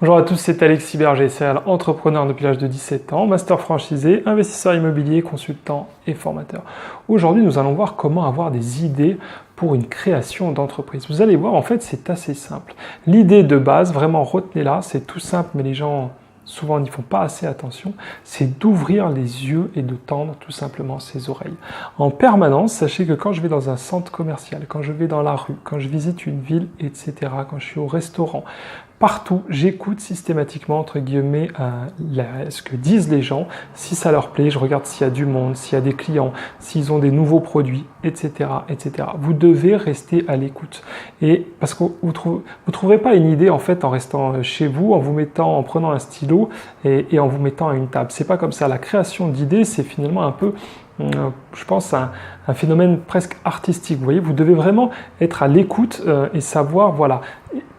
Bonjour à tous, c'est Alexis Berger, serial entrepreneur depuis l'âge de 17 ans, master franchisé, investisseur immobilier, consultant et formateur. Aujourd'hui, nous allons voir comment avoir des idées pour une création d'entreprise. Vous allez voir, en fait, c'est assez simple. L'idée de base, vraiment retenez-la, c'est tout simple, mais les gens souvent n'y font pas assez attention, c'est d'ouvrir les yeux et de tendre tout simplement ses oreilles. En permanence, sachez que quand je vais dans un centre commercial, quand je vais dans la rue, quand je visite une ville, etc., quand je suis au restaurant, partout, j'écoute systématiquement, entre guillemets, ce que disent les gens. Si ça leur plaît, je regarde s'il y a du monde, s'il y a des clients, s'ils ont des nouveaux produits, etc., etc. Vous devez rester à l'écoute. Et parce que vous trouverez pas une idée, en fait, en restant chez vous, en prenant un stylo et en vous mettant à une table. C'est pas comme ça. La création d'idées, c'est finalement un peu je pense un phénomène presque artistique. Vous voyez, vous devez vraiment être à l'écoute et savoir, voilà,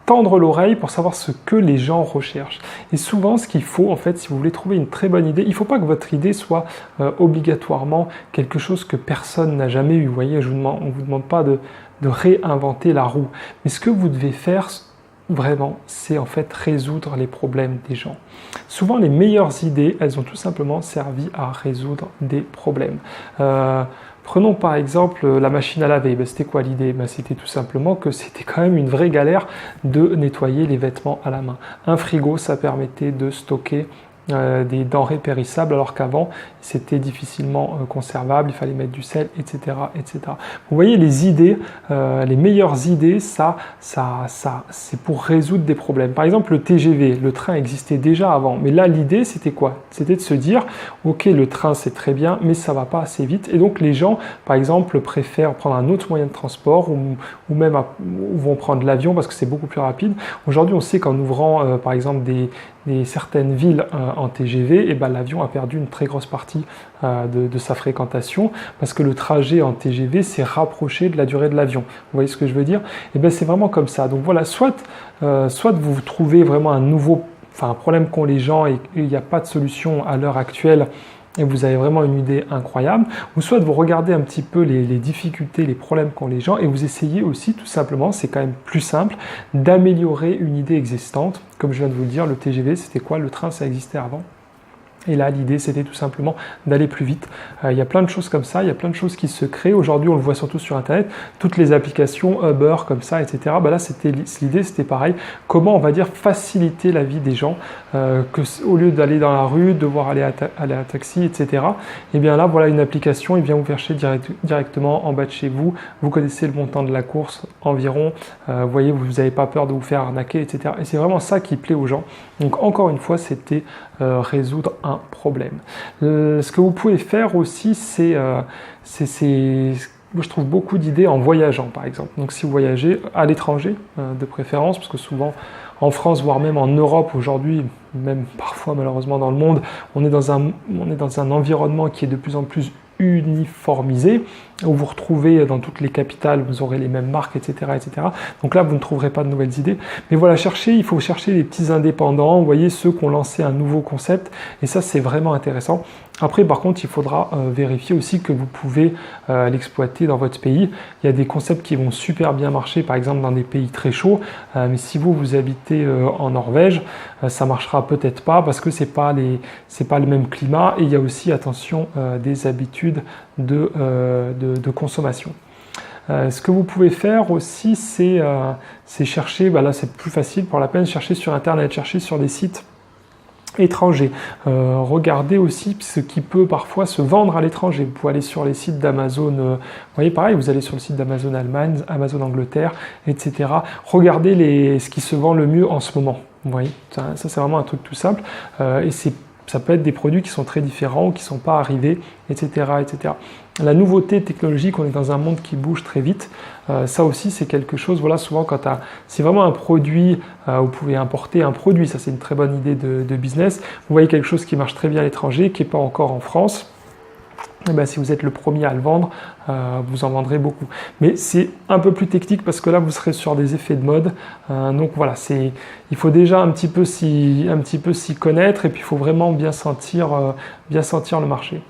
tendre l'oreille pour savoir ce que les gens recherchent. Et souvent, ce qu'il faut, en fait, si vous voulez trouver une très bonne idée, il ne faut pas que votre idée soit obligatoirement quelque chose que personne n'a jamais eu. Vous voyez, on ne vous demande pas de réinventer la roue. Mais ce que vous devez faire, vraiment, c'est en fait résoudre les problèmes des gens. Souvent, les meilleures idées, elles ont tout simplement servi à résoudre des problèmes. Prenons par exemple la machine à laver. C'était quoi l'idée? C'était tout simplement que c'était quand même une vraie galère de nettoyer les vêtements à la main. Un frigo, ça permettait de stocker des denrées périssables, alors qu'avant, c'était difficilement conservable, il fallait mettre du sel, etc., etc. Vous voyez, les idées, les meilleures idées, c'est pour résoudre des problèmes. Par exemple, le TGV, le train existait déjà avant, mais là, l'idée, c'était quoi? C'était de se dire, ok, le train, c'est très bien, mais ça va pas assez vite, et donc les gens, par exemple, préfèrent prendre un autre moyen de transport, ou même vont prendre l'avion, parce que c'est beaucoup plus rapide. Aujourd'hui, on sait qu'en ouvrant, par exemple, certaines villes en TGV, et ben, l'avion a perdu une très grosse partie de sa fréquentation parce que le trajet en TGV s'est rapproché de la durée de l'avion. Vous voyez ce que je veux dire? Et ben, c'est vraiment comme ça. Donc voilà, soit vous trouvez vraiment un problème qu'ont les gens et il n'y a pas de solution à l'heure actuelle et vous avez vraiment une idée incroyable, ou soit vous regardez un petit peu les difficultés, les problèmes qu'ont les gens et vous essayez aussi tout simplement, c'est quand même plus simple, d'améliorer une idée existante. Comme je viens de vous le dire, le TGV c'était quoi? Le train ça existait avant. Et là, l'idée, c'était tout simplement d'aller plus vite. Il y a plein de choses comme ça, il y a plein de choses qui se créent. Aujourd'hui, on le voit surtout sur Internet, toutes les applications Uber comme ça, etc. Là, l'idée, c'était pareil. Comment, on va dire, faciliter la vie des gens, au lieu d'aller dans la rue, devoir aller à taxi, etc. Et bien là, voilà une application, il vient vous chercher directement en bas de chez vous. Vous connaissez le montant de la course environ. Vous voyez, vous n'avez pas peur de vous faire arnaquer, etc. Et c'est vraiment ça qui plaît aux gens. Donc, encore une fois, c'était résoudre un problème. Ce que vous pouvez faire aussi, moi je trouve beaucoup d'idées en voyageant par exemple. Donc si vous voyagez à l'étranger de préférence, parce que souvent en France, voire même en Europe aujourd'hui, même parfois malheureusement dans le monde, on est dans un environnement qui est de plus en plus uniformisé, où vous retrouvez dans toutes les capitales, vous aurez les mêmes marques, etc., etc. Donc là, vous ne trouverez pas de nouvelles idées. Mais voilà, il faut chercher les petits indépendants, vous voyez, ceux qui ont lancé un nouveau concept, et ça, c'est vraiment intéressant. Après, par contre, il faudra vérifier aussi que vous pouvez l'exploiter dans votre pays. Il y a des concepts qui vont super bien marcher, par exemple dans des pays très chauds, mais si vous habitez en Norvège, ça marchera peut-être pas parce que c'est pas le même climat, et il y a aussi, attention, des habitudes de consommation. Ce que vous pouvez faire aussi, c'est chercher, là c'est plus facile pour la peine, chercher sur Internet, chercher sur des sites étrangers. Regardez aussi ce qui peut parfois se vendre à l'étranger. Vous pouvez aller sur les sites d'Amazon, vous voyez pareil, vous allez sur le site d'Amazon Allemagne, Amazon Angleterre, etc. Regardez ce qui se vend le mieux en ce moment. Vous voyez, ça c'est vraiment un truc tout simple, et ça peut être des produits qui sont très différents ou qui ne sont pas arrivés, etc., etc. La nouveauté technologique, on est dans un monde qui bouge très vite. Ça aussi, c'est quelque chose, voilà, souvent c'est vraiment un produit, vous pouvez importer un produit, ça c'est une très bonne idée de business. Vous voyez quelque chose qui marche très bien à l'étranger, qui n'est pas encore en France. Et bien, si vous êtes le premier à le vendre, vous en vendrez beaucoup. Mais c'est un peu plus technique parce que là, vous serez sur des effets de mode. Donc voilà, il faut déjà un petit peu s'y connaître et puis il faut vraiment bien sentir le marché.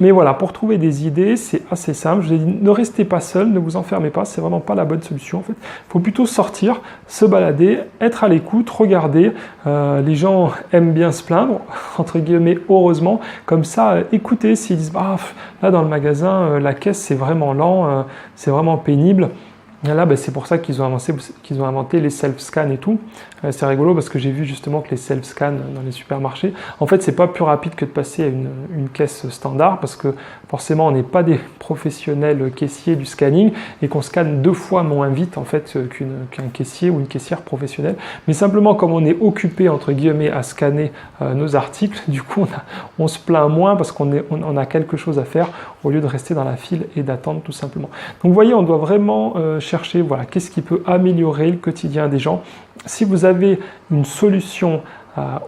Mais voilà, pour trouver des idées, c'est assez simple. Je l'ai dit, ne restez pas seul, ne vous enfermez pas, c'est vraiment pas la bonne solution en fait. Il faut plutôt sortir, se balader, être à l'écoute, regarder. Les gens aiment bien se plaindre, entre guillemets, heureusement. Comme ça, écoutez s'ils disent, bah, là dans le magasin, la caisse c'est vraiment lent, c'est vraiment pénible. Et là, c'est pour ça qu'ils ont inventé les self-scan et tout. C'est rigolo parce que j'ai vu justement que les self-scan dans les supermarchés, en fait, c'est pas plus rapide que de passer à une caisse standard parce que forcément, on n'est pas des professionnels caissiers du scanning et qu'on scanne 2 fois moins vite en fait qu'un caissier ou une caissière professionnelle. Mais simplement, comme on est occupé entre guillemets à scanner nos articles, du coup, on se plaint moins parce qu'on a quelque chose à faire au lieu de rester dans la file et d'attendre tout simplement. Donc, vous voyez, on doit vraiment chercher, voilà, qu'est-ce qui peut améliorer le quotidien des gens. Si vous avez une solution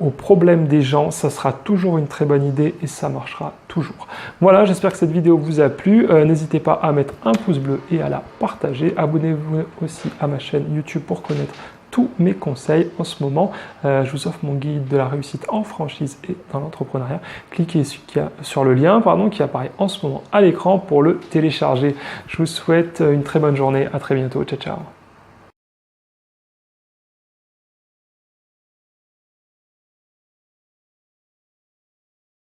aux problèmes des gens, ça sera toujours une très bonne idée et ça marchera toujours. Voilà, j'espère que cette vidéo vous a plu. N'hésitez pas à mettre un pouce bleu et à la partager. Abonnez-vous aussi à ma chaîne YouTube pour connaître tous mes conseils en ce moment. Je vous offre mon guide de la réussite en franchise et dans l'entrepreneuriat. Cliquez sur le lien qui apparaît en ce moment à l'écran pour le télécharger. Je vous souhaite une très bonne journée. À très bientôt. Ciao, ciao.